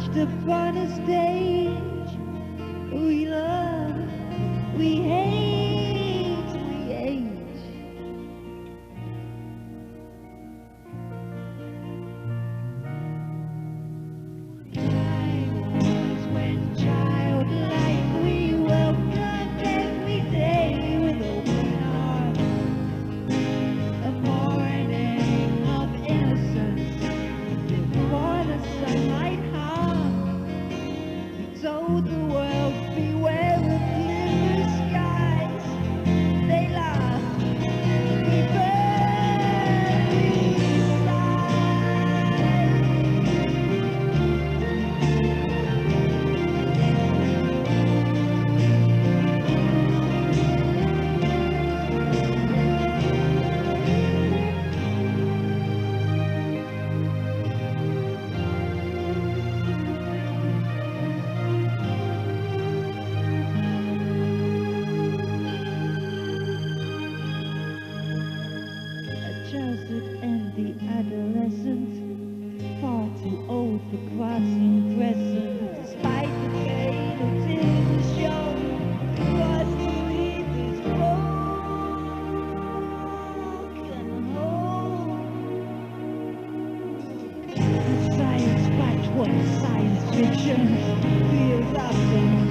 marched upon a stage. We love, we hate, we age. Time was when childlike we welcomed every day with open arms. A morning of innocence before the sunlight harmed. We told the world beware of clear skies. They laughed. We burned inside. Joseph and the adolescent, far too old for crossing crescent. Despite the pain of tears shown, was to leave this broken home. Science fact was science fiction, fears often